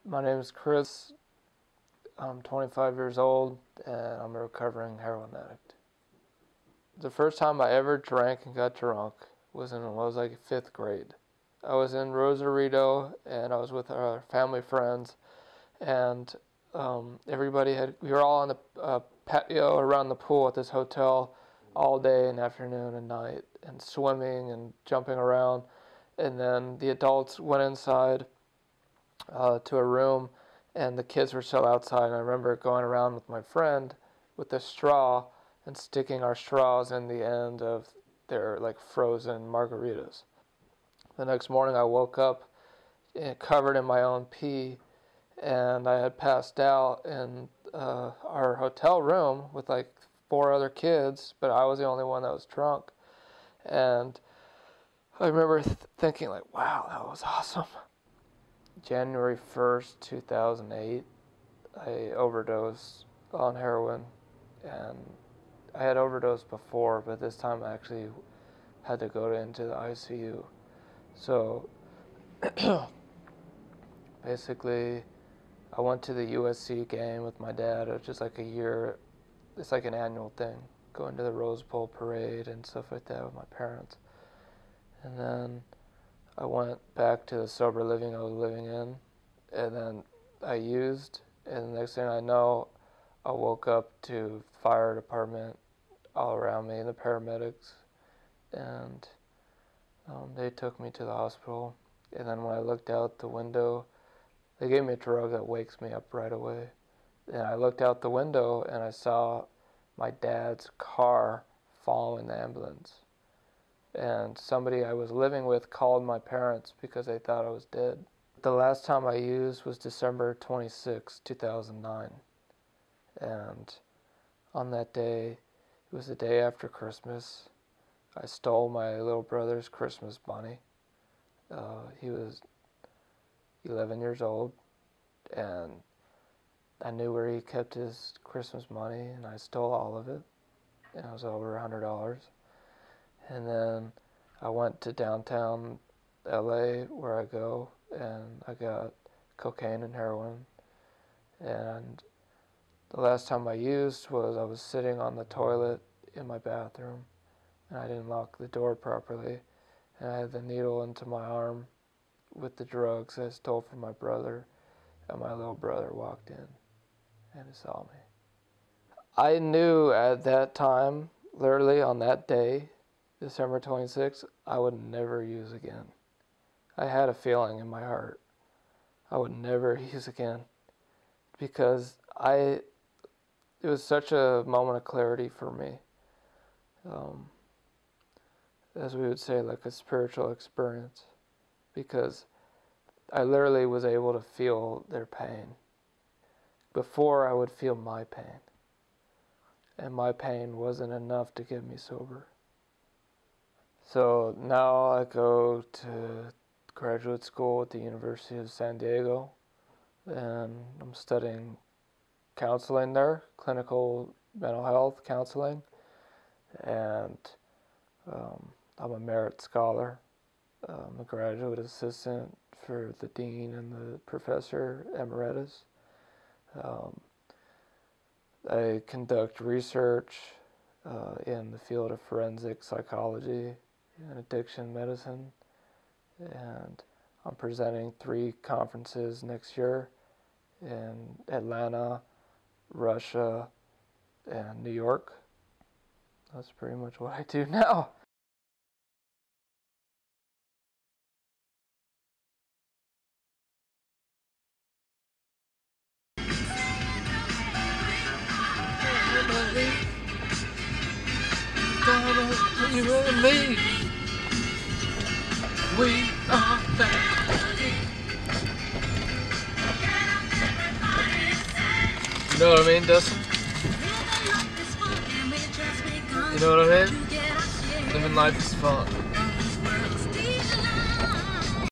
My name is Chris. I'm 25 years old and I'm a recovering heroin addict. The first time I ever drank and got drunk was when I was like 5th grade. I was in Rosarito and I was with our family friends, and we were all on the patio around the pool at this hotel all day and afternoon and night, and swimming and jumping around. And then the adults went inside to a room, and the kids were still outside. And I remember going around with my friend with a straw and sticking our straws in the end of their like frozen margaritas. The next morning I woke up covered in my own pee, and I had passed out in our hotel room with like 4 other kids, but I was the only one that was drunk. And I remember thinking like, wow, that was awesome. January 1st, 2008, I overdosed on heroin, and I had overdosed before, but this time I actually had to go into the ICU. So basically, I went to the USC game with my dad. It was just like a year, it's like an annual thing, going to the Rose Bowl parade and stuff like that with my parents. And then I went back to the sober living I was living in, and then I used, and the next thing I know, I woke up to fire department all around me, the paramedics, and they took me to the hospital. And then when I looked out the window, they gave me a drug that wakes me up right away. And I looked out the window and I saw my dad's car following the ambulance. And somebody I was living with called my parents because they thought I was dead. The last time I used was December 26, 2009. And on that day, it was the day after Christmas, I stole my little brother's Christmas bunny. He was 11 years old, and I knew where he kept his Christmas money, and I stole all of it, and it was over $100. And then I went to downtown LA, where I go, and I got cocaine and heroin. And the last time I used was I was sitting on the toilet in my bathroom, and I didn't lock the door properly, and I had the needle into my arm with the drugs I stole from my brother, and my little brother walked in and he saw me. I knew at that time, literally on that day, December 26th, I would never use again. I had a feeling in my heart I would never use again, because it was such a moment of clarity for me. As we would say, like a spiritual experience, because I literally was able to feel their pain. Before, I would feel my pain, and my pain wasn't enough to get me sober. So now I go to graduate school at the University of San Diego, and I'm studying counseling there, clinical mental health counseling, and I'm a merit scholar. I'm a graduate assistant for the dean and the professor emeritus. I conduct research in the field of forensic psychology and addiction medicine, and I'm presenting 3 conferences next year in Atlanta, Russia, and New York. That's pretty much what I do now. You and me, we are family. You know what I mean, Dustin? You know what I mean? Living life is fun.